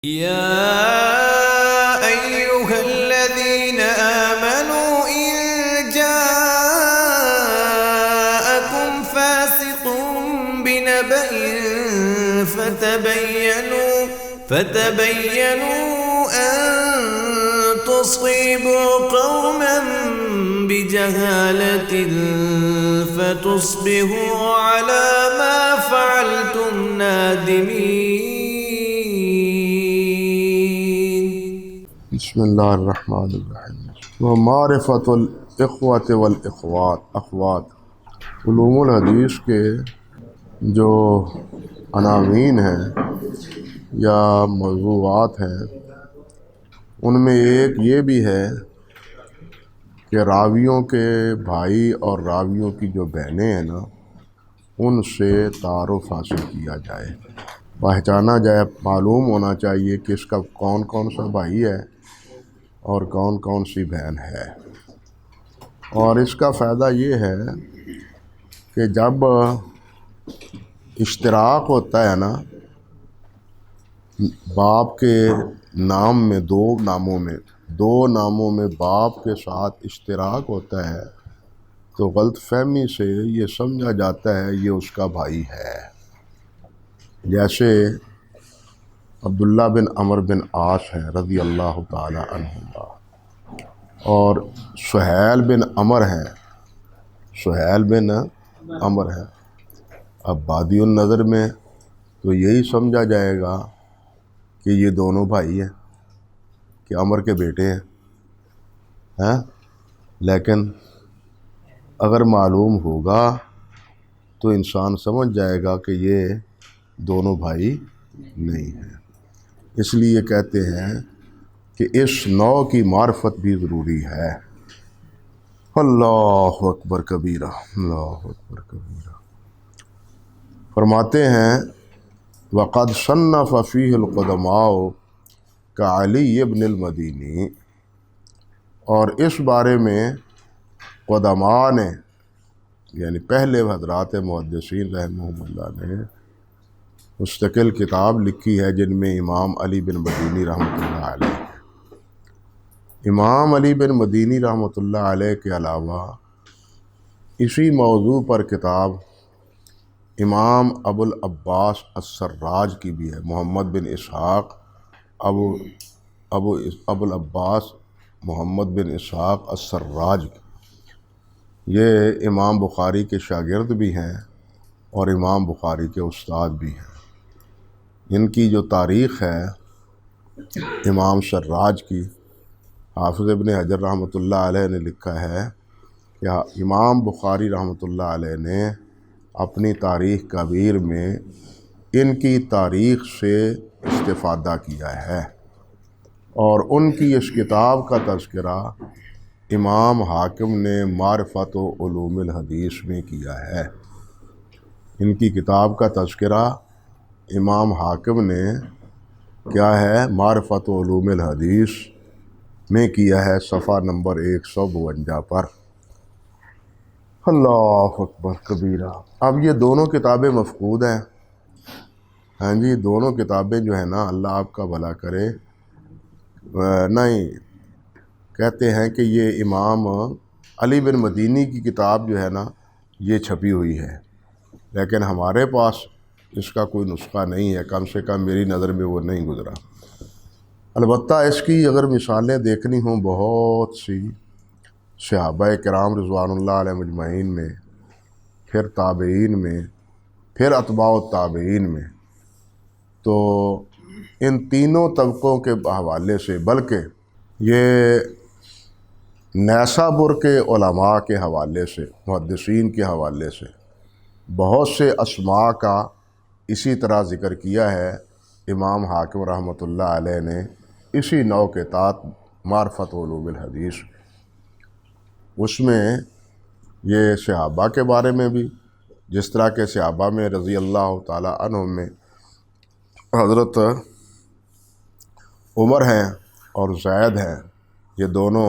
يا أيها الذين آمنوا إن جاءكم فاسق بنبأ فتبينوا أن تصيبوا قوما بجهالة فتصبحوا على ما فعلتم نادمين. بسم اللہ الرحمن الرحیم ومعرفت الاخوۃ اخوات علوم الحدیث کے جو عناوین ہیں یا موضوعات ہیں ان میں ایک یہ بھی ہے کہ راویوں کے بھائی اور راویوں کی جو بہنیں ہیں نا ان سے تعارف حاصل کیا جائے، پہچانا جائے، معلوم ہونا چاہیے کہ اس کا کون کون سا بھائی ہے اور کون کون سی بہن ہے۔ اور اس کا فائدہ یہ ہے کہ جب اشتراک ہوتا ہے نا باپ کے نام میں، دو ناموں میں باپ کے ساتھ اشتراک ہوتا ہے تو غلط فہمی سے یہ سمجھا جاتا ہے یہ اس کا بھائی ہے۔ جیسے عبداللہ بن عمرو بن عاص ہے رضی اللہ تعالی عنہما، اور سہیل بن عمر ہیں۔ اب بادی النظر میں تو یہی سمجھا جائے گا کہ یہ دونوں بھائی ہیں، کہ عمر کے بیٹے ہیں، لیکن اگر معلوم ہوگا تو انسان سمجھ جائے گا کہ یہ دونوں بھائی نہیں ہیں۔ اس لیے کہتے ہیں کہ اس نوع کی معرفت بھی ضروری ہے۔ اللہ اکبر کبیرہ، اللہ اکبر کبیرہ۔ فرماتے ہیں وقد صنف فیہ القدماء کعلی ابن المدینی، اور اس بارے میں قدماء نے یعنی پہلے حضرات محدثین رحمہم اللہ نے مستقل کتاب لکھی ہے جن میں امام علی بن مدینی رحمۃ اللہ علیہ، امام علی بن مدینی رحمۃ اللہ علیہ کے علاوہ اسی موضوع پر کتاب امام ابو العباس السراج کی بھی ہے، محمد بن اسحاق ابو العباس محمد بن اسحاق السراج کی۔ یہ امام بخاری کے شاگرد بھی ہیں اور امام بخاری کے استاد بھی ہیں۔ ان کی جو تاریخ ہے امام سراج کی، حافظ ابن حجر رحمۃ اللہ علیہ نے لکھا ہے کہ امام بخاری رحمۃ اللہ علیہ نے اپنی تاریخ کبیر میں ان کی تاریخ سے استفادہ کیا ہے، اور ان کی اس کتاب کا تذکرہ امام حاکم نے معرفت و علوم الحدیث میں کیا ہے۔ ان کی کتاب کا تذکرہ امام حاکم نے کیا ہے، معرفت و علوم الحدیث میں کیا ہے، صفحہ نمبر 152 پر۔ اللہ اکبر کبیرہ۔ اب یہ دونوں کتابیں مفقود ہیں، ہاں جی، دونوں کتابیں جو ہیں نا، اللہ آپ کا بھلا کرے، نہیں کہتے ہیں کہ یہ امام علی بن مدینی کی کتاب جو ہے نا یہ چھپی ہوئی ہے، لیکن ہمارے پاس اس کا کوئی نسخہ نہیں ہے، کم سے کم میری نظر میں وہ نہیں گزرا۔ البتہ اس کی اگر مثالیں دیکھنی ہوں بہت سی صحابہ کرام رضوان اللہ علیہ مجمعین میں، پھر تابعین میں، پھر اتباع التابعین میں، تو ان تینوں طبقوں کے حوالے سے، بلکہ یہ نیسابور کے علماء کے حوالے سے، محدثین کے حوالے سے بہت سے اسماء کا اسی طرح ذکر کیا ہے امام حاکم رحمۃ اللہ علیہ نے اسی نوع کے تحت معرفت علوم الحدیث۔ اس میں یہ صحابہ کے بارے میں بھی، جس طرح کے صحابہ میں رضی اللہ تعالی عنہم میں حضرت عمر ہیں اور زید ہیں، یہ دونوں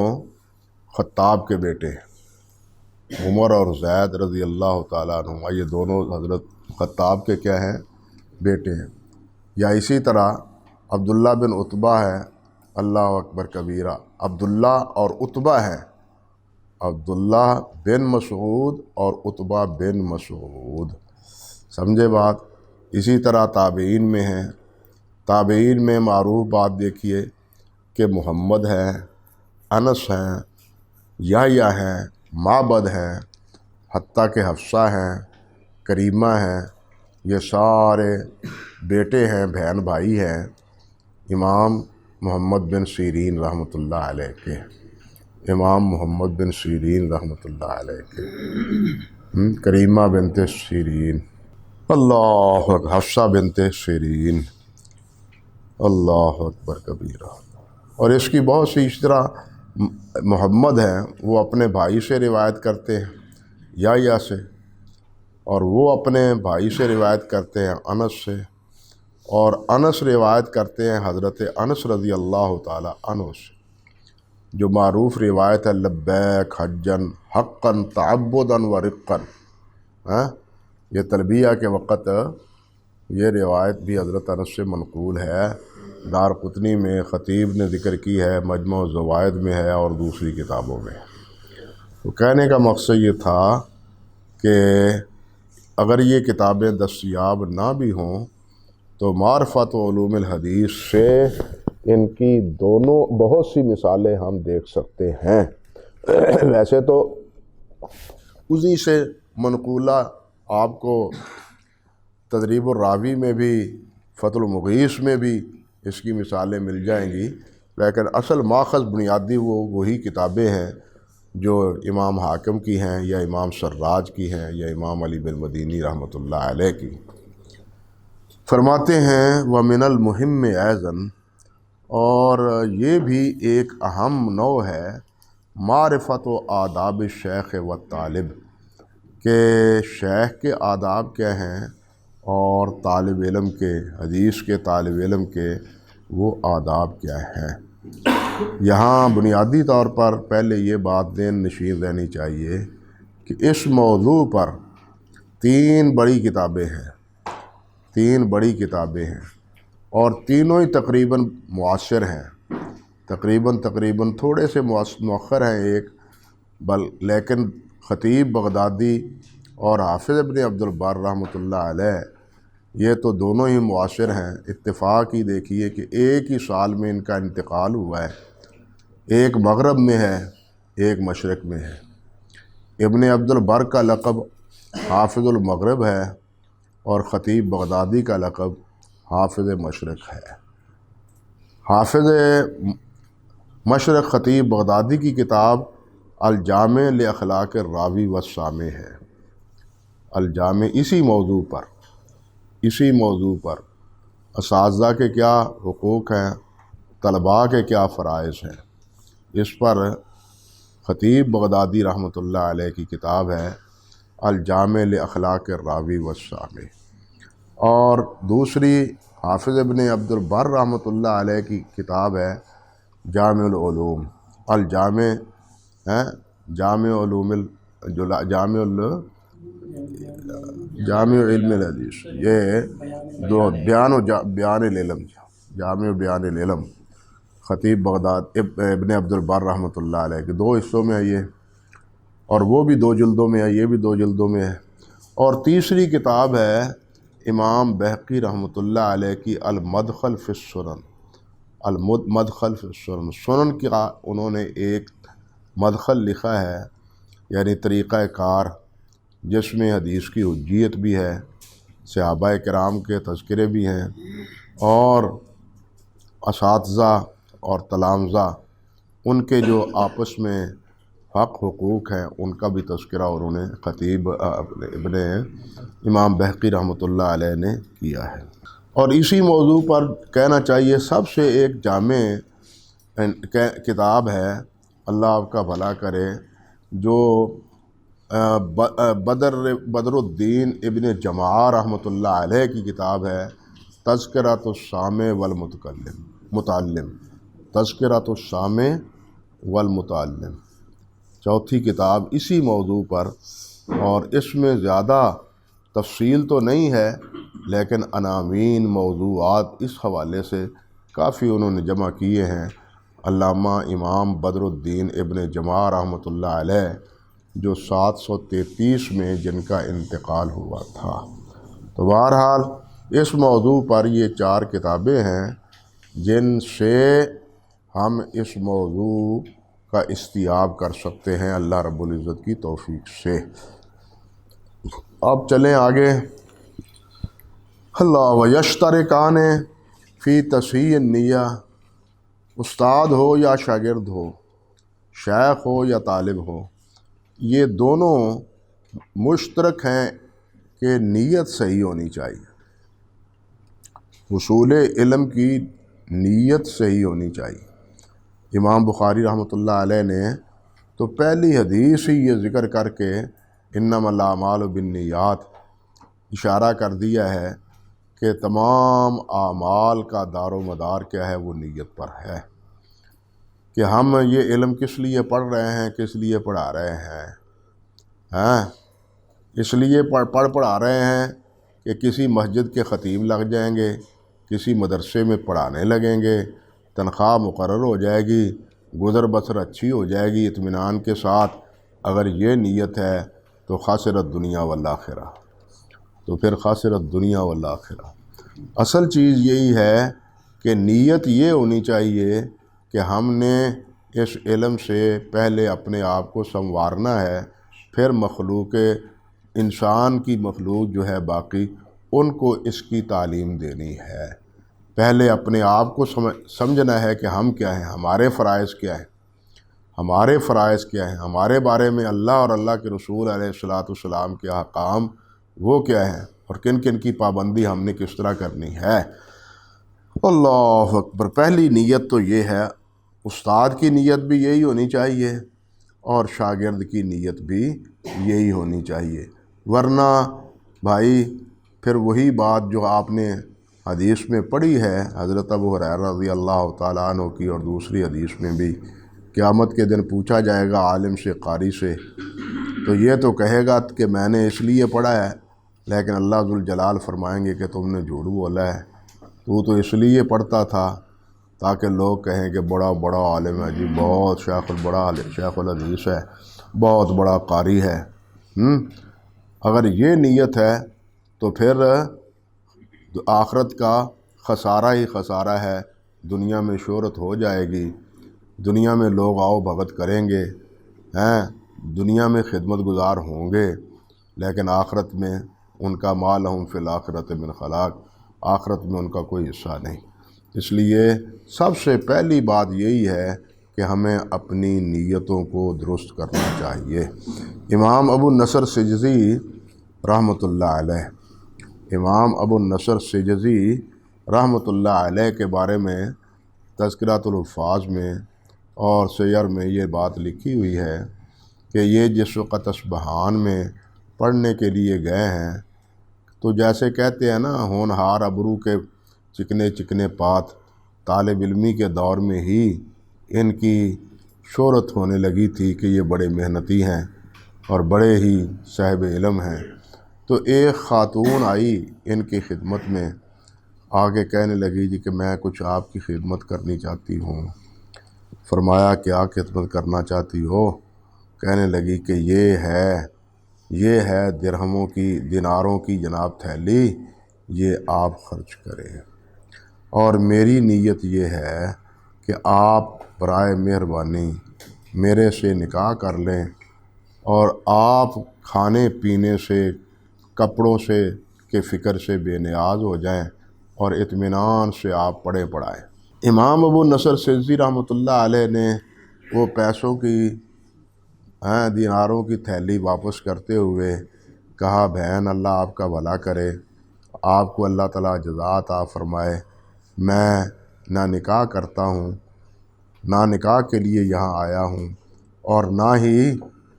خطاب کے بیٹے ہیں، عمر اور زید رضی اللہ تعالیٰ عنہما، یہ دونوں حضرت خطاب کے کیا ہیں، بیٹے ہیں۔ یا اسی طرح عبداللہ بن عتبہ ہے، اللہ اکبر کبیرہ، عبداللہ اور عتبہ ہے، عبداللہ بن مسعود اور عتبہ بن مسعود، سمجھے بات۔ اسی طرح تابعین میں ہیں، تابعین میں معروف بات دیکھیے کہ محمد ہے، انس ہیں، یحییٰ ہیں، معبد ہیں، حتیٰ کہ حفصہ ہیں، کریمہ ہیں، یہ سارے بیٹے ہیں، بہن بھائی ہیں امام محمد بن سیرین رحمۃ اللہ علیہ کے، امام محمد بن سیرین رحمۃ اللہ علیہ کے، کریمہ بنت سیرین، اللہ اکبر، حفصہ بنت سیرین، اللہ اکبر کبیرہ۔ اور اس کی بہت سی، اس طرح محمد ہیں وہ اپنے بھائی سے روایت کرتے ہیں یحییٰ سے، اور وہ اپنے بھائی سے روایت کرتے ہیں انس سے، اور انس روایت کرتے ہیں حضرت انس رضی اللہ تعالی عنہ سے، جو معروف روایت ہے لبیک حجن حقاً تعبداً و رقاً، یہ تلبیہ کے وقت یہ روایت بھی حضرت انس سے منقول ہے، دارقطنی میں خطیب نے ذکر کی ہے، مجمع الزوائد میں ہے اور دوسری کتابوں میں۔ تو کہنے کا مقصد یہ تھا کہ اگر یہ کتابیں دستیاب نہ بھی ہوں تو معرفت و علوم الحدیث سے ان کی دونوں بہت سی مثالیں ہم دیکھ سکتے ہیں۔ ویسے تو اسی سے منقولہ آپ کو تدریب الراوی میں بھی، فتح المغیث میں بھی اس کی مثالیں مل جائیں گی، لیکن اصل ماخذ بنیادی وہی کتابیں ہیں جو امام حاکم کی ہیں یا امام سراج کی ہیں یا امام علی بن مدینی رحمۃ اللہ علیہ کی۔ فرماتے ہیں وَمِنَ الْمُهِمِّ أَيْضًا، اور یہ بھی ایک اہم نوع ہے معرفت و آداب الشیخ و طالب، کہ شیخ کے آداب کیا ہیں اور طالب علم کے، حدیث کے طالب علم کے وہ آداب کیا ہیں۔ یہاں بنیادی طور پر پہلے یہ بات ذہن نشین رہنی چاہیے کہ اس موضوع پر 3 بڑی کتابیں ہیں، 3 بڑی کتابیں ہیں، اور تینوں ہی تقریباً معاصر ہیں، تقریباً تھوڑے سے مؤخر ہیں ایک، لیکن خطیب بغدادی اور حافظ ابن عبد البر رحمۃ اللہ علیہ یہ تو دونوں ہی معاصر ہیں۔ اتفاق ہی دیکھیے کہ ایک ہی سال میں ان کا انتقال ہوا ہے، ایک مغرب میں ہے، ایک مشرق میں ہے۔ ابن عبد البر کا لقب حافظ المغرب ہے اور خطیب بغدادی کا لقب حافظ مشرق ہے۔ حافظ مشرق خطیب بغدادی کی کتاب الجامع لاخلاق الراوی والسامع ہے۔ الجامع اسی موضوع پر اساتذہ کے کیا حقوق ہیں، طلباء کے کیا فرائض ہیں، اس پر خطیب بغدادی رحمۃ اللہ علیہ کی کتاب ہے الجامع لاخلاق الراوی والسامع، اور دوسری حافظ ابن عبد البر رحمۃ اللہ علیہ کی کتاب ہے جامع العلوم، جامع علم الحدیث، یہ دو بیان العلم، جامع بیان العلم، خطیب بغداد ابن عبد البر رحمۃ اللہ علیہ کے 2 حصوں میں ہے یہ، اور وہ بھی 2 جلدوں میں ہے، یہ بھی 2 جلدوں میں ہے۔ اور تیسری کتاب ہے امام بہقی رحمۃ اللہ علیہ کی المدخل فی السنن، المدخل فی السنن، سنن کا انہوں نے ایک مدخل لکھا ہے، یعنی طریقہ کار، جس میں حدیث کی حجیت بھی ہے، صحابہ کرام کے تذکرے بھی ہیں، اور اساتذہ اور تلامذہ ان کے جو آپس میں حق حقوق ہیں ان کا بھی تذکرہ انہوں نے خطیب ابن امام بہقی رحمۃ اللہ علیہ نے کیا ہے۔ اور اسی موضوع پر کہنا چاہیے سب سے ایک جامع کتاب ہے، اللہ آپ کا بھلا کرے، جو بدر الدین ابن جماعہ رحمۃ اللہ علیہ کی کتاب ہے تذکرۃ السامع والمتعلم، تذکرۃ السامع والمتعلم، چوتھی کتاب اسی موضوع پر، اور اس میں زیادہ تفصیل تو نہیں ہے لیکن عناوین موضوعات اس حوالے سے کافی انہوں نے جمع کیے ہیں۔ علامہ امام بدر الدین ابن جماع رحمۃ اللہ علیہ جو 733 میں جن کا انتقال ہوا تھا۔ تو بہرحال اس موضوع پر یہ 4 کتابیں ہیں جن سے ہم اس موضوع کا استیاب کر سکتے ہیں اللہ رب العزت کی توفیق سے۔ اب چلیں آگے۔ اللہ ویشترکان فی تصحیح النیہ، استاد ہو یا شاگرد ہو، شیخ ہو یا طالب ہو، یہ دونوں مشترک ہیں کہ نیت صحیح ہونی چاہیے۔ حصول علم کی نیت صحیح ہونی چاہیے۔ امام بخاری رحمۃ اللہ علیہ نے تو پہلی حدیث ہی یہ ذکر کر کے انما الاعمال بالنیات اشارہ کر دیا ہے کہ تمام اعمال کا دار و مدار کیا ہے، وہ نیت پر ہے کہ ہم یہ علم کس لیے پڑھ رہے ہیں، کس لیے پڑھا رہے ہیں۔ اس لیے پڑھا رہے ہیں کہ کسی مسجد کے خطیب لگ جائیں گے، کسی مدرسے میں پڑھانے لگیں گے، تنخواہ مقرر ہو جائے گی، گزر بسر اچھی ہو جائے گی اطمینان کے ساتھ۔ اگر یہ نیت ہے تو خاسرت دنیا والآخرہ، تو پھر خاسرت دنیا والآخرہ۔ اصل چیز یہی ہے کہ نیت یہ ہونی چاہیے کہ ہم نے اس علم سے پہلے اپنے آپ کو سنوارنا ہے، پھر مخلوق انسان کی مخلوق جو ہے باقی ان کو اس کی تعلیم دینی ہے۔ پہلے اپنے آپ کو سمجھنا ہے کہ ہم کیا ہیں، ہمارے فرائض کیا ہیں، ہمارے فرائض کیا ہیں، ہمارے بارے میں اللہ اور اللہ کے رسول علیہ الصلاۃ والسلام کے احکام وہ کیا ہیں، اور کن کن کی پابندی ہم نے کس طرح کرنی ہے۔ اللہ اکبر۔ پہلی نیت تو یہ ہے، استاد کی نیت بھی یہی ہونی چاہیے اور شاگرد کی نیت بھی یہی ہونی چاہیے، ورنہ بھائی پھر وہی بات جو آپ نے حدیث میں پڑھی ہے حضرت ابو ہریرہ رضی اللہ تعالیٰ عنہ کی، اور دوسری حدیث میں بھی قیامت کے دن پوچھا جائے گا عالم سے، قاری سے، تو یہ تو کہے گا کہ میں نے اس لیے پڑھا ہے، لیکن اللہ ذوالجلال فرمائیں گے کہ تم نے جھوٹ بولا ہے، تو اس لیے پڑھتا تھا تاکہ لوگ کہیں کہ بڑا بڑا عالم ہے جی، بہت شیخ الحدیث ہے، بہت بڑا قاری ہے۔ اگر یہ نیت ہے تو پھر آخرت کا خسارہ ہی خسارہ ہے۔ دنیا میں شہرت ہو جائے گی، دنیا میں لوگ آؤ بھگت کریں گے، دنیا میں خدمت گزار ہوں گے، لیکن آخرت میں ان کا ما لہم فی الآخرۃ من خلاق، آخرت میں ان کا کوئی حصہ نہیں۔ اس لیے سب سے پہلی بات یہی ہے کہ ہمیں اپنی نیتوں کو درست کرنا چاہیے۔ امام ابو النصر سجزی رحمۃ اللہ علیہ، امام ابو النصر سجزی رحمۃ اللہ علیہ کے بارے میں تذکرۃ الحفاظ میں اور سیر میں یہ بات لکھی ہوئی ہے کہ یہ جس وقت اصبہان میں پڑھنے کے لیے گئے ہیں تو جیسے کہتے ہیں نا، ہونہار ابرو کے چکنے چکنے پات، طالب علمی کے دور میں ہی ان کی شہرت ہونے لگی تھی کہ یہ بڑے محنتی ہیں اور بڑے ہی صاحب علم ہیں۔ تو ایک خاتون آئی ان کی خدمت میں، آگے کہنے لگی جی کہ میں کچھ آپ کی خدمت کرنی چاہتی ہوں۔ فرمایا کیا خدمت کرنا چاہتی ہو؟ کہنے لگی کہ یہ ہے درہموں کی، دیناروں کی جناب تھیلی، یہ آپ خرچ کریں، اور میری نیت یہ ہے کہ آپ برائے مہربانی میرے سے نکاح کر لیں اور آپ کھانے پینے سے، کپڑوں سے کے فکر سے بے نیاز ہو جائیں اور اطمینان سے آپ پڑھیں پڑھائیں۔ امام ابو نصر سجزی رحمۃ اللہ علیہ نے وہ پیسوں کی، دیناروں کی تھیلی واپس کرتے ہوئے کہا بہن اللہ آپ کا بھلا کرے، آپ کو اللہ تعالیٰ جزا عطا فرمائے، میں نہ نکاح کرتا ہوں، نہ نکاح کے لیے یہاں آیا ہوں، اور نہ ہی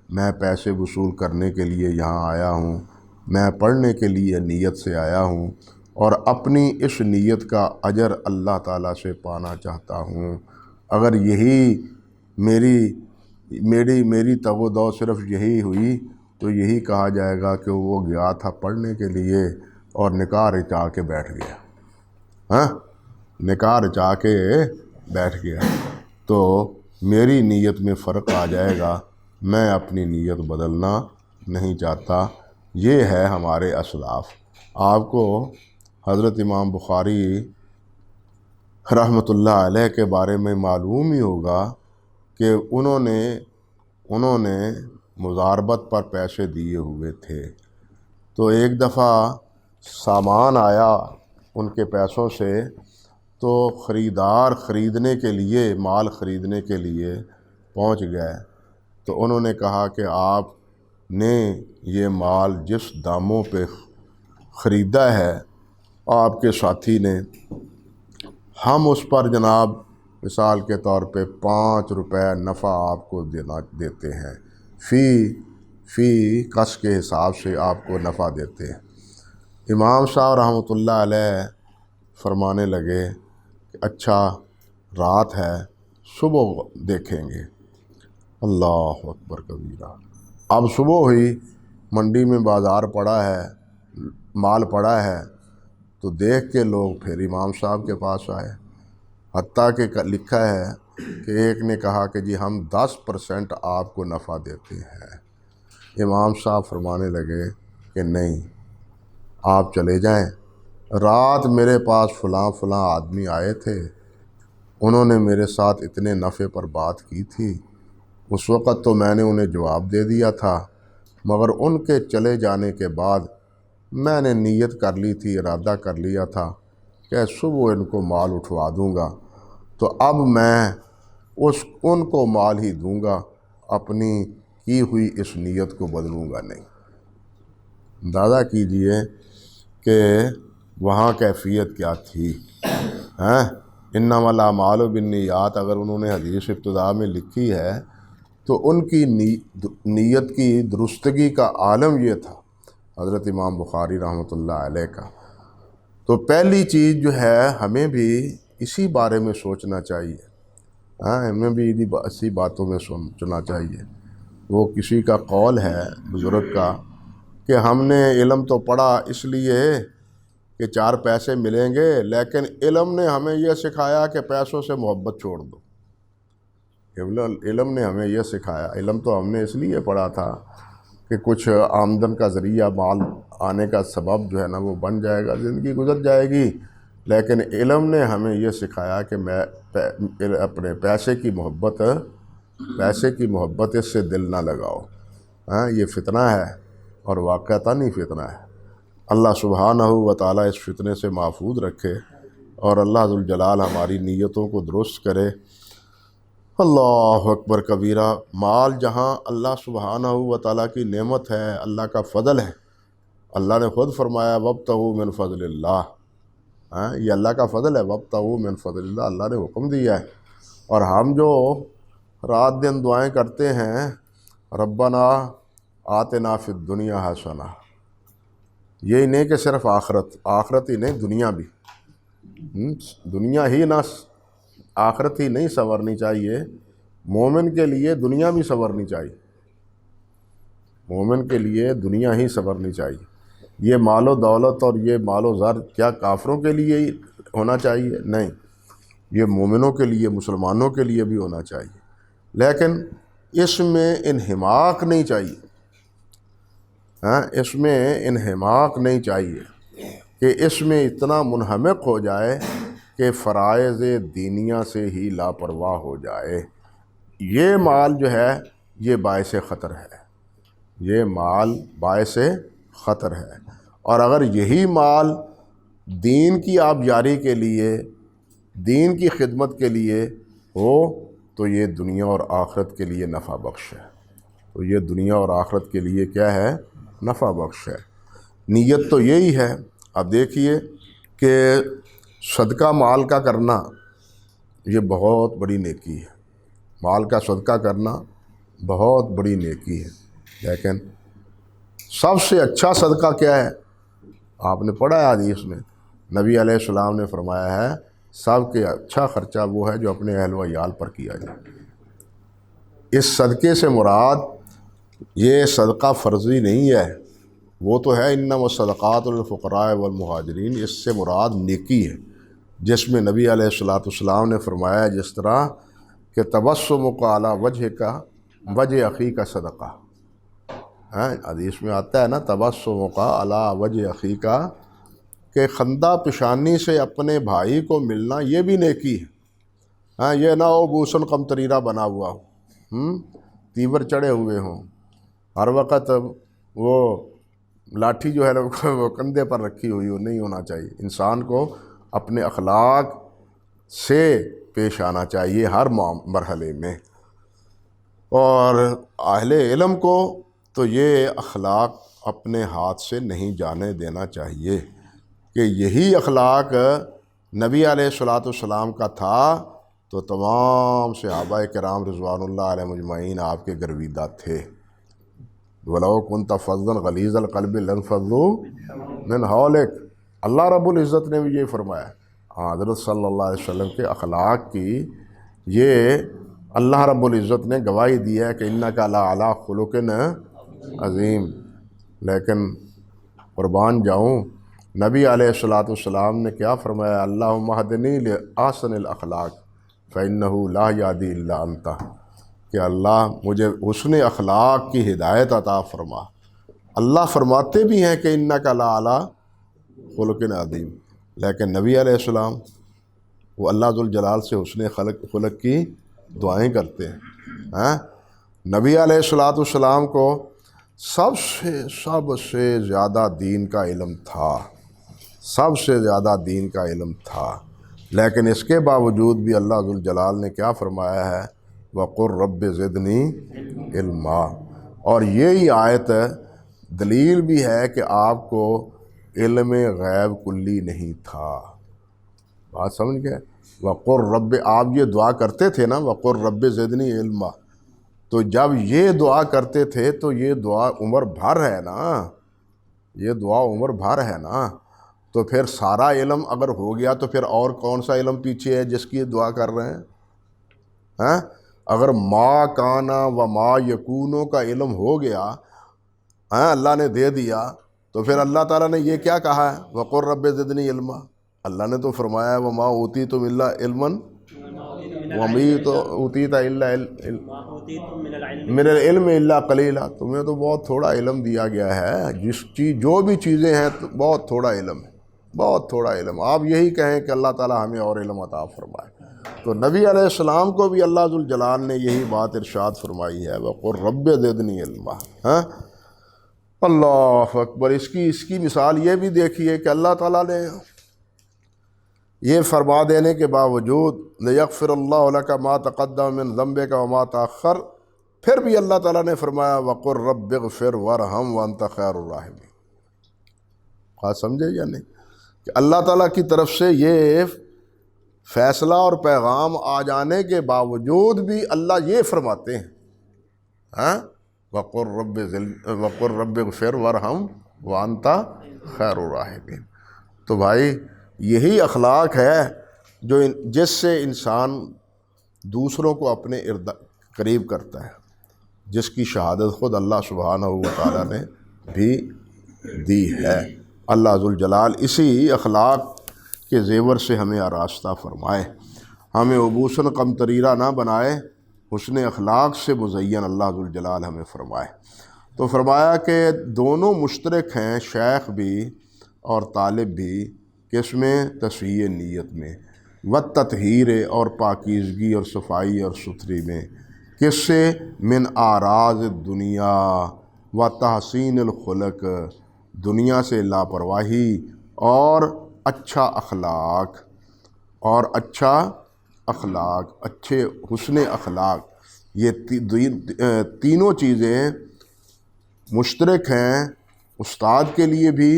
میں پیسے وصول کرنے کے لیے یہاں آیا ہوں، میں پڑھنے کے لیے نیت سے آیا ہوں، اور اپنی اس نیت کا اجر اللہ تعالیٰ سے پانا چاہتا ہوں۔ اگر یہی میری تگ و دو صرف یہی ہوئی تو یہی کہا جائے گا کہ وہ گیا تھا پڑھنے کے لیے اور نکاح رچا کے بیٹھ گیا۔ نکاح رچا کے بیٹھ گیا تو میری نیت میں فرق آ جائے گا، میں اپنی نیت بدلنا نہیں چاہتا۔ یہ ہے ہمارے اسلاف۔ آپ کو حضرت امام بخاری رحمۃ اللہ علیہ کے بارے میں معلوم ہی ہوگا کہ انہوں نے مضاربت پر پیسے دیے ہوئے تھے، تو ایک دفعہ سامان آیا ان کے پیسوں سے، تو خریدار خریدنے کے لیے، مال خریدنے کے لیے پہنچ گئے، تو انہوں نے کہا کہ آپ نے یہ مال جس داموں پہ خریدا ہے آپ کے ساتھی نے، ہم اس پر جناب مثال کے طور پہ 5 روپے نفع آپ کو دیتے ہیں، فی کس کے حساب سے آپ کو نفع دیتے ہیں۔ امام صاحب رحمۃ اللہ علیہ فرمانے لگے کہ اچھا رات ہے، صبح دیکھیں گے۔ اللہ اکبر کبیرہ۔ اب صبح ہوئی، منڈی میں بازار پڑا ہے، مال پڑا ہے، تو دیکھ کے لوگ پھر امام صاحب کے پاس آئے، حتیٰ کہ لکھا ہے کہ ایک نے کہا کہ جی ہم 10% آپ کو نفع دیتے ہیں۔ امام صاحب فرمانے لگے کہ نہیں، آپ چلے جائیں، رات میرے پاس فلاں آدمی آئے تھے، انہوں نے میرے ساتھ اتنے نفع پر بات کی تھی، اس وقت تو میں نے انہیں جواب دے دیا تھا، مگر ان کے چلے جانے کے بعد میں نے نیت کر لی تھی، ارادہ کر لیا تھا کہ صبح ان کو مال اٹھوا دوں گا، تو اب میں ان کو مال ہی دوں گا، اپنی کی ہوئی اس نیت کو بدلوں گا نہیں۔ اندازہ کیجئے کہ وہاں کیفیت کیا تھی۔ انما الاعمال بالنیات اگر انہوں نے حدیث ابتدا میں لکھی ہے تو ان کی نیت کی درستگی کا عالم یہ تھا حضرت امام بخاری رحمۃ اللہ علیہ کا۔ تو پہلی چیز جو ہے ہمیں بھی اسی بارے میں سوچنا چاہیے، ہمیں بھی اسی باتوں میں سوچنا چاہیے۔ وہ کسی کا قول ہے بزرگ کا کہ ہم نے علم تو پڑھا اس لیے کہ 4 پیسے ملیں گے، لیکن علم نے ہمیں یہ سکھایا کہ پیسوں سے محبت چھوڑ دو۔ علم نے ہمیں یہ سکھایا، علم تو ہم نے اس لیے پڑھا تھا کہ کچھ آمدن کا ذریعہ، مال آنے کا سبب جو ہے نا وہ بن جائے گا، زندگی گزر جائے گی، لیکن علم نے ہمیں یہ سکھایا کہ میں اپنے پیسے کی محبت اس سے دل نہ لگاؤ۔ یہ فتنہ ہے اور واقعتاً ہی فتنہ ہے۔ اللہ سبحانہ و تعالیٰ اس فتنے سے محفوظ رکھے اور اللہ ذوالجلال ہماری نیتوں کو درست کرے۔ اللہ اکبر کبیرہ۔ مال جہاں اللہ سبحانہ و تعالیٰ کی نعمت ہے، اللہ کا فضل ہے، اللہ نے خود فرمایا وابتغوا من فضل اللہ، یہ اللہ کا فضل ہے، وابتغوا من فضل اللہ، اللہ نے حکم دیا ہے۔ اور ہم جو رات دن دعائیں کرتے ہیں، ربنا آتنا فی الدنیا حسنہ، یہی نہیں کہ صرف آخرت ہی نہیں، دنیا بھی، دنیا ہی نہ آخرت ہی نہیں سنورنی چاہیے، مومن کے لیے دنیا بھی سنورنی چاہیے، مومن کے لیے دنیا ہی سنورنی چاہیے۔ یہ مال و دولت اور یہ مال و زر کیا کافروں کے لیے ہی ہونا چاہیے؟ نہیں، یہ مومنوں کے لیے، مسلمانوں کے لیے بھی ہونا چاہیے، لیکن اس میں انہماک نہیں چاہیے، اس میں انہماک نہیں چاہیے کہ اس میں اتنا منہمک ہو جائے کہ فرائض دینیہ سے ہی لاپرواہ ہو جائے۔ یہ مال جو ہے یہ باعث خطر ہے، یہ مال باعث خطر ہے، اور اگر یہی مال دین کی آبیاری کے لیے، دین کی خدمت کے لیے ہو تو یہ دنیا اور آخرت کے لیے نفع بخش ہے، تو یہ دنیا اور آخرت کے لیے کیا ہے؟ نفع بخش ہے۔ نیت تو یہی ہے۔ اب دیکھیے کہ صدقہ مال کا کرنا یہ بہت بڑی نیکی ہے، مال کا صدقہ کرنا بہت بڑی نیکی ہے، لیکن سب سے اچھا صدقہ کیا ہے؟ آپ نے پڑھا ہے حدیث میں، نبی علیہ السلام نے فرمایا ہے سب کے اچھا خرچہ وہ ہے جو اپنے اہل و عیال پر کیا جائے۔ اس صدقے سے مراد یہ صدقہ فرضی نہیں ہے، وہ تو ہے انما الصدقات للفقراء والمہاجرین، اس سے مراد نیکی ہے، جس میں نبی علیہ الصلوۃ والسلام نے فرمایا جس طرح کہ تبسمک علی وجہ کا وجہ اخی کا صدقہ، حدیث میں آتا ہے نا تبسمک علی وجہ اخی کا، کہ خندہ پیشانی سے اپنے بھائی کو ملنا یہ بھی نیکی ہے، یہ نہ ہو بوسن قمطریرہ بنا ہوا ہو، تیور چڑھے ہوئے ہوں، ہر وقت وہ لاٹھی جو ہے وہ کندھے پر رکھی ہوئی ہو، نہیں ہونا چاہیے۔ انسان کو اپنے اخلاق سے پیش آنا چاہیے ہر مرحلے میں، اور اہل علم کو تو یہ اخلاق اپنے ہاتھ سے نہیں جانے دینا چاہیے کہ یہی اخلاق نبی علیہ الصلوۃ والسلام کا تھا تو تمام صحابہ کرام رضوان اللہ علیہ مجمعین آپ کے گرویدہ تھے۔ وَلَوْ كُنْتَ فَظًّا غَلِيظَ الْقَلْبِ لَانفَضُّوا مِنْ حَوْلِكَ، اللہ رب العزت نے بھی یہ فرمایا۔ حضرت صلی اللہ علیہ وسلم کے اخلاق کی یہ اللہ رب العزت نے گواہی دی ہے کہ اِنَّكَ لَعَلَىٰ خُلُقٍ عظیم۔ لیکن قربان جاؤں، نبی علیہ الصلوۃ والسلام نے کیا فرمایا؟ اللہم اہدنی لأحسن الاخلاق فإنہ لا یہدی الا انت، کہ اللہ مجھے حسن اخلاق کی ہدایت عطا فرما۔ اللہ فرماتے بھی ہیں کہ انک لعلی خلق عظیم، لیکن نبی علیہ السلام وہ اللہ ذوالجلال سے حسن خلق کی دعائیں کرتے ہیں۔ نبی علیہ الصلوۃ والسلام کو سب سے زیادہ دین کا علم تھا، سب سے زیادہ دین کا علم تھا، لیکن اس کے باوجود بھی اللہ ذوالجلال نے کیا فرمایا ہے؟ وَقُلْ رَبِّ زِدْنِی عِلْمًا۔ اور یہی آیت دلیل بھی ہے کہ آپ کو علم غیب کلی نہیں تھا۔ بات سمجھ گئے؟ وَقُلْ رَبِّ، آپ یہ دعا کرتے تھے نا وَقُلْ رَبِّ زِدْنِی عِلْمًا، تو جب یہ دعا کرتے تھے تو یہ دعا عمر بھر ہے نا، یہ دعا عمر بھر ہے نا، تو پھر سارا علم اگر ہو گیا تو پھر اور کون سا علم پیچھے ہے جس کی دعا کر رہے ہیں؟ اگر ما کانا و ما یکونوں کا علم ہو گیا، اللہ نے دے دیا، تو پھر اللہ تعالیٰ نے یہ کیا کہا ہے؟ وَقُلْ رَبِّ زِدْنِی عِلْمًا۔ اللہ نے تو فرمایا ہے وَمَا أُوتِیتُم إِلَّا عِلْمًا وَمَا أُوتِیتَ إِلَّا مِنَ الْعِلْمِ إِلَّا قَلِيلًا، تمہیں تو بہت تھوڑا علم دیا گیا ہے، جو بھی چیزیں ہیں بہت تھوڑا علم ہے، بہت تھوڑا علم۔ آپ یہی کہیں کہ اللہ تعالیٰ ہمیں اور علم عطا فرمائے۔ تو نبی علیہ السلام کو بھی اللہ ذوالجلال نے یہی بات ارشاد فرمائی ہے وَقُلْ رَبِّ زِدْنِی عِلْمًا۔ اللہ اکبر۔ اس کی مثال یہ بھی دیکھیے کہ اللہ تعالیٰ نے یہ فرما دینے کے باوجود لِیَغْفِرَ اللَّهُ لَكَ مَا تَقَدَّمَ مِن ذَنبِكَ وَمَا تَأَخَّرَ، پھر بھی اللہ تعالیٰ نے فرمایا وَقُلْ رَبِّ اغْفِرْ وَارْحَمْ وَأَنْتَ خَيْرُ الرَّاحِمِينَ۔ بات سمجھے یا نہیں؟ کہ اللہ تعالیٰ کی طرف سے یہ فیصلہ اور پیغام آ جانے کے باوجود بھی اللہ یہ فرماتے ہیں وَقُلْ رَبِّ اغْفِرْ وَارْحَمْ وَأَنْتَ خَيْرُ الرَّاحِمِينَ۔ تو بھائی یہی اخلاق ہے جس سے انسان دوسروں کو اپنے قریب کرتا ہے، جس کی شہادت خود اللہ سبحانہ و تعالیٰ نے بھی دی ہے۔ اللہ ذوالجلال اسی اخلاق کے زیور سے ہمیں آراستہ فرمائے، ہمیں عبوساً قمطریرہ نہ بنائے، حسن اخلاق سے مزین اللہ ذوالجلال ہمیں فرمائے۔ تو فرمایا کہ دونوں مشترک ہیں، شیخ بھی اور طالب بھی، کس میں؟ تصحیح نیت میں، والتطہیر اور پاکیزگی اور صفائی اور ستھری میں، کس سے؟ من اعراض الدنیا و تحسین الخلق، دنیا سے لاپرواہی اور اچھا اخلاق، اور اچھا اخلاق، اچھے حسن اخلاق، یہ تینوں چیزیں مشترک ہیں استاد کے لیے بھی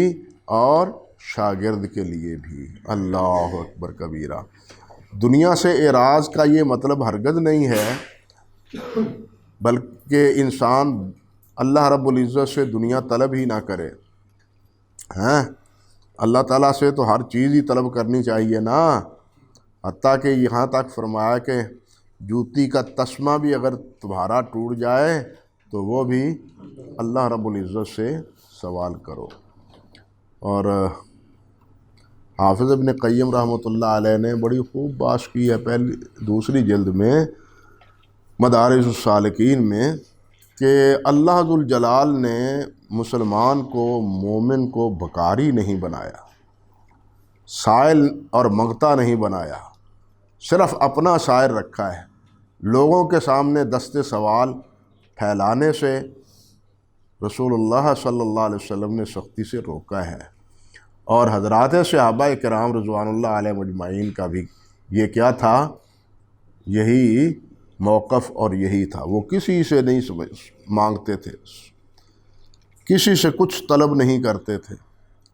اور شاگرد کے لیے بھی۔ اللہ اکبر کبیرہ۔ دنیا سے اعراض کا یہ مطلب ہرگز نہیں ہے بلکہ انسان اللہ رب العزت سے دنیا طلب ہی نہ کرے، اللہ تعالیٰ سے تو ہر چیز ہی طلب کرنی چاہیے نا، حتیٰ کہ یہاں تک فرمایا کہ جوتی کا تسمہ بھی اگر تمہارا ٹوٹ جائے تو وہ بھی اللہ رب العزت سے سوال کرو۔ اور حافظ ابن قیم رحمۃ اللہ علیہ نے بڑی خوب بات کی ہے پہلی دوسری جلد میں مدارج السالکین میں کہ اللہ ذوالجلال نے مسلمان کو مومن کو بھکاری نہیں بنایا، سائل اور منگتا نہیں بنایا، صرف اپنا سائر رکھا ہے۔ لوگوں کے سامنے دست سوال پھیلانے سے رسول اللہ صلی اللہ علیہ وسلم نے سختی سے روکا ہے، اور حضرات صحابہ کرام رضوان اللہ علیہ مجمعین کا بھی یہ کیا تھا، یہی موقف اور یہی تھا۔ وہ کسی سے نہیں مانگتے تھے، کسی سے کچھ طلب نہیں کرتے تھے،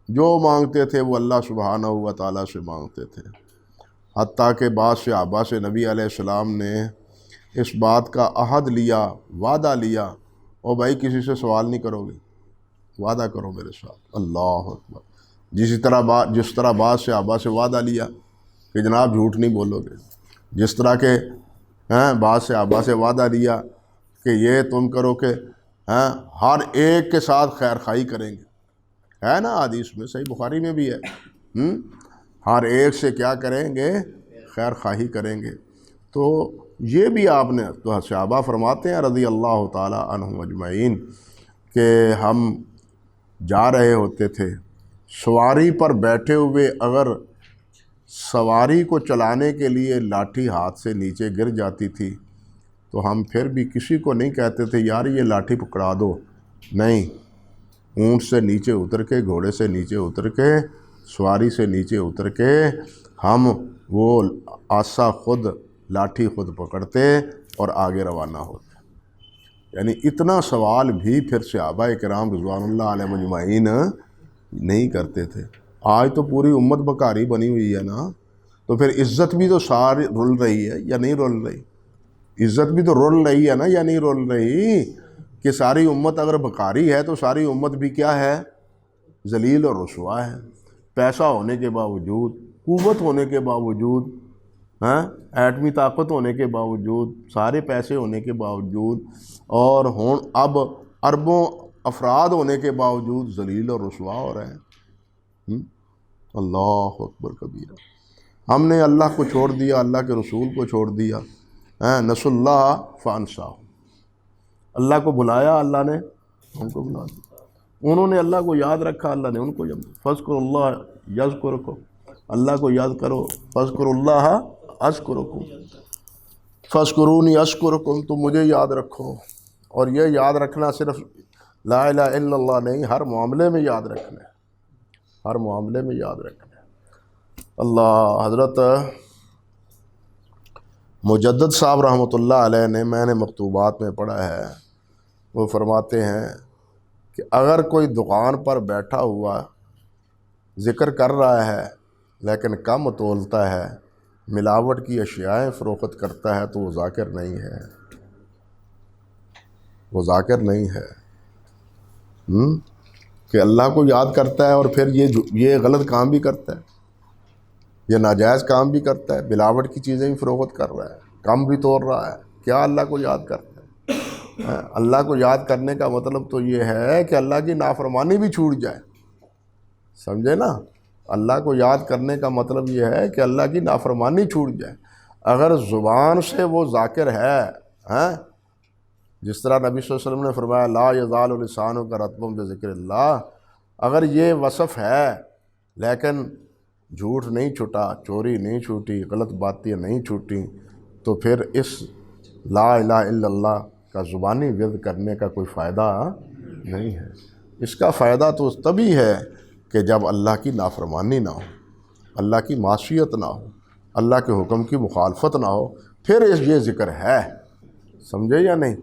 جو مانگتے تھے وہ اللہ سبحانہ و تعالیٰ سے مانگتے تھے۔ حتیٰ کہ بعض صحابہ سے نبی علیہ السلام نے اس بات کا عہد لیا، وعدہ لیا، او بھائی کسی سے سوال نہیں کرو گے، وعدہ کرو میرے ساتھ۔ اللہ اکبر۔ جس طرح بعض صحابہ سے وعدہ لیا کہ جناب جھوٹ نہیں بولو گے، جس طرح کے بعض صحابہ سے وعدہ لیا کہ یہ تم کرو کہ ہر ایک کے ساتھ خیر خواہی کریں گے، ہے نا حدیث میں، صحیح بخاری میں بھی ہے، ہر ایک سے کیا کریں گے، خیر خواہی کریں گے۔ تو یہ بھی آپ نے تو صحابہ فرماتے ہیں رضی اللہ تعالی عنہم اجمعین کہ ہم جا رہے ہوتے تھے، سواری پر بیٹھے ہوئے اگر سواری کو چلانے کے لیے لاٹھی ہاتھ سے نیچے گر جاتی تھی تو ہم پھر بھی کسی کو نہیں کہتے تھے یار یہ لاٹھی پکڑا دو، نہیں، اونٹ سے نیچے اتر کے، گھوڑے سے نیچے اتر کے، سواری سے نیچے اتر کے ہم وہ آسا خود، لاٹھی خود پکڑتے اور آگے روانہ ہوتے۔ یعنی اتنا سوال بھی پھر صحابہ کرام رضوان اللہ علیہ مجمعین نہیں کرتے تھے۔ آج تو پوری امت بکاری بنی ہوئی ہے نا، تو پھر عزت بھی تو ساری رول رہی ہے یا نہیں رول رہی؟ عزت بھی تو رول رہی ہے نا یا نہیں رول رہی؟ کہ ساری امت اگر بکاری ہے تو ساری امت بھی کیا ہے، ذلیل اور رسوا ہے۔ پیسہ ہونے کے باوجود، قوت ہونے کے باوجود، ایٹمی طاقت ہونے کے باوجود، سارے پیسے ہونے کے باوجود، اور اب اربوں افراد ہونے کے باوجود ذلیل اور رسوا ہو رہے ہیں۔ اللہ اکبر کبیرہ۔ ہم نے اللہ کو چھوڑ دیا، اللہ کے رسول کو چھوڑ دیا، نسوا اللہ فانساہم، اللہ کو بلایا، اللہ نے ہم کو بلا دیا۔ انہوں نے اللہ کو یاد رکھا، اللہ نے ان کو یاد۔ فاذکروا اللہ یذکرکم، اللہ کو یاد کرو، فاذکروا اللہ اذکرکم، فاذکرونی اذکرکم، تم مجھے یاد رکھو۔ اور یہ یاد رکھنا صرف لا الہ الا اللہ نہیں، ہر معاملے میں یاد رکھنا ہے، ہر معاملے میں یاد رکھنا ہے۔ اللہ حضرت مجدد صاحب رحمۃ اللہ علیہ نے، میں نے مکتوبات میں پڑھا ہے، وہ فرماتے ہیں کہ اگر کوئی دکان پر بیٹھا ہوا ذکر کر رہا ہے لیکن کم تولتا ہے، ملاوٹ کی اشیائیں فروخت کرتا ہے، تو وہ ذاکر نہیں ہے، وہ ذاکر نہیں ہے۔ کہ اللہ کو یاد کرتا ہے اور پھر یہ غلط کام بھی کرتا ہے، یہ ناجائز کام بھی کرتا ہے، ملاوٹ کی چیزیں بھی فروخت کر رہا ہے، کم بھی توڑ رہا ہے، کیا اللہ کو یاد کرتا ہے؟ اللہ کو یاد کرنے کا مطلب تو یہ ہے کہ اللہ کی نافرمانی بھی چھوٹ جائے، سمجھے نا؟ اللہ کو یاد کرنے کا مطلب یہ ہے کہ اللہ کی نافرمانی چھوٹ جائے۔ اگر زبان سے وہ ذاکر ہے، جس طرح نبی صلی اللہ علیہ وسلم نے فرمایا لا یزال لسانک رطبا بذکر اللہ، اگر یہ وصف ہے لیکن جھوٹ نہیں چھٹا، چوری نہیں چھوٹی، غلط باتیں نہیں چھوٹی، تو پھر اس لا الہ الا اللہ کا زبانی ورد کرنے کا کوئی فائدہ نہیں ہے۔ اس کا فائدہ تو تبھی ہے کہ جب اللہ کی نافرمانی نہ ہو، اللہ کی معصیت نہ ہو، اللہ کے حکم کی مخالفت نہ ہو، پھر یہ ذکر ہے، سمجھے یا نہیں؟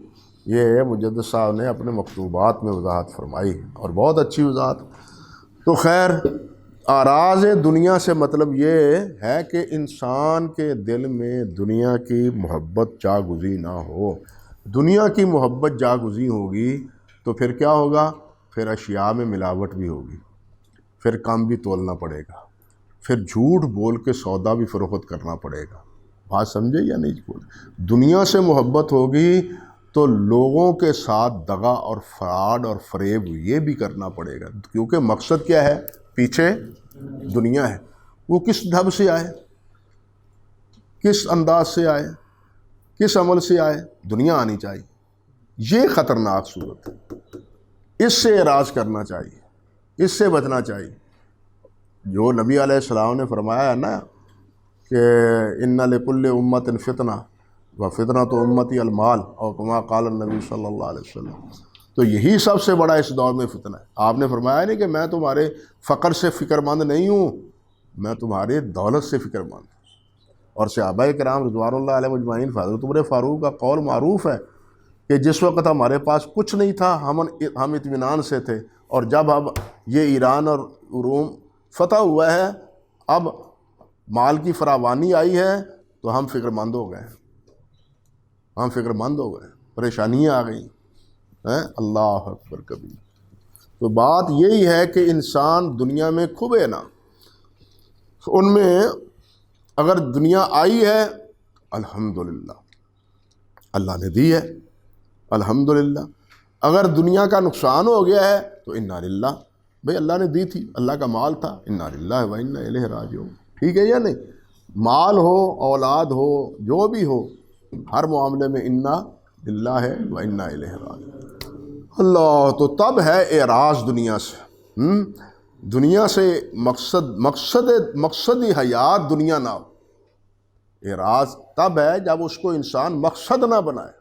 یہ مجدد صاحب نے اپنے مکتوبات میں وضاحت فرمائی، اور بہت اچھی وضاحت۔ تو خیر، اعراض دنیا سے مطلب یہ ہے کہ انسان کے دل میں دنیا کی محبت جاگزی نہ ہو۔ دنیا کی محبت جاگزی ہوگی تو پھر کیا ہوگا؟ پھر اشیاء میں ملاوٹ بھی ہوگی، پھر کم بھی تولنا پڑے گا، پھر جھوٹ بول کے سودا بھی فروخت کرنا پڑے گا۔ بات سمجھے یا نہیں؟ بول دنیا سے محبت ہوگی تو لوگوں کے ساتھ دغا اور فراڈ اور فریب یہ بھی کرنا پڑے گا، کیونکہ مقصد کیا ہے؟ پیچھے دنیا ہے۔ وہ کس ڈھب سے آئے، کس انداز سے آئے، کس عمل سے آئے، دنیا آنی چاہیے۔ یہ خطرناک صورت ہے، اس سے اعراض کرنا چاہیے، اس سے بچنا چاہیے۔ جو نبی علیہ السلام نے فرمایا ہے نا کہ ان لکل امت فتنہ و فتنۃ امتی المال، اور کما قال النبی صلی اللہ علیہ وسلم، تو یہی سب سے بڑا اس دور میں فتنہ ہے۔ آپ نے فرمایا نہیں کہ میں تمہارے فقر سے فکر مند نہیں ہوں، میں تمہارے دولت سے فکر مند ہوں۔ اور صحابہ کرام رضوان اللہ علیہ مجمعین، حضرت عمر فاروق کا قول معروف ہے کہ جس وقت ہمارے پاس کچھ نہیں تھا ہم اطمینان سے تھے، اور جب اب یہ ایران اور روم فتح ہوا ہے، اب مال کی فراوانی آئی ہے، تو ہم فکر مند ہو گئے، ہم فکر مند ہو گئے، پریشانیاں آ گئیں۔ اللہ اکبر کبیر۔ تو بات یہی ہے کہ انسان دنیا میں کھبے نا، ان میں اگر دنیا آئی ہے الحمدللہ، اللہ نے دی ہے الحمدللہ، اگر دنیا کا نقصان ہو گیا ہے تو انا للہ، بھئی اللہ نے دی تھی، اللہ کا مال تھا، انا للہ و انا الیہ راجعون، ٹھیک ہے یا نہیں؟ مال ہو، اولاد ہو، جو بھی ہو، ہر معاملے میں انا للہ ہے و انا الیہ راجعون۔ اللہ، تو تب ہے اعراض دنیا سے، دنیا سے مقصدی حیات دنیا نہ ہو۔ اعراض تب ہے جب اس کو انسان مقصد نہ بنائے۔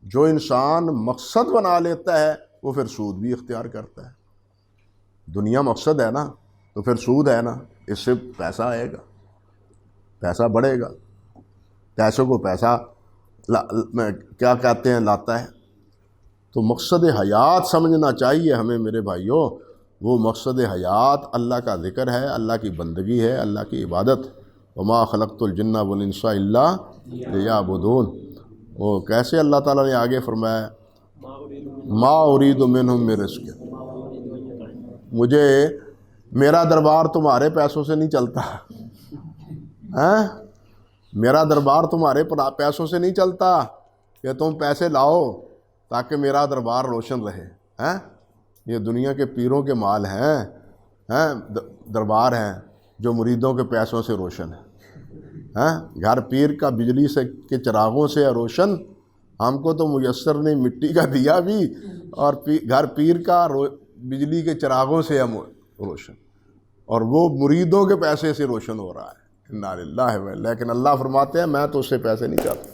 جو انسان مقصد بنا لیتا ہے وہ پھر سود بھی اختیار کرتا ہے۔ دنیا مقصد ہے نا، تو پھر سود ہے نا، اس سے پیسہ آئے گا، پیسہ بڑھے گا، پیسوں کو پیسہ کیا کہتے ہیں لاتا ہے۔ تو مقصد حیات سمجھنا چاہیے ہمیں میرے بھائیوں، وہ مقصد حیات اللہ کا ذکر ہے، اللہ کی بندگی ہے، اللہ کی عبادت۔ وما خلقت الجن والانس الا لیعبدون۔ وہ کیسے اللہ تعالیٰ نے آگے فرمایا، ما ارید منہم من رزق، مجھے میرا دربار تمہارے پیسوں سے نہیں چلتا، میرا دربار تمہارے پیسوں سے نہیں چلتا کہ تم پیسے لاؤ تاکہ میرا دربار روشن رہے۔ یہ دنیا کے پیروں کے مال ہیں، دربار ہیں جو مریدوں کے پیسوں سے روشن ہے۔ گھر پیر کا بجلی کے چراغوں سے روشن، ہم کو تو میسر نہیں مٹی کا دیا بھی، اور گھر پیر کا بجلی کے چراغوں سے ہم روشن، اور وہ مریدوں کے پیسے سے روشن ہو رہا ہے۔ انا للہ، لیکن اللہ فرماتے ہیں میں تو اس سے پیسے نہیں چاہتا۔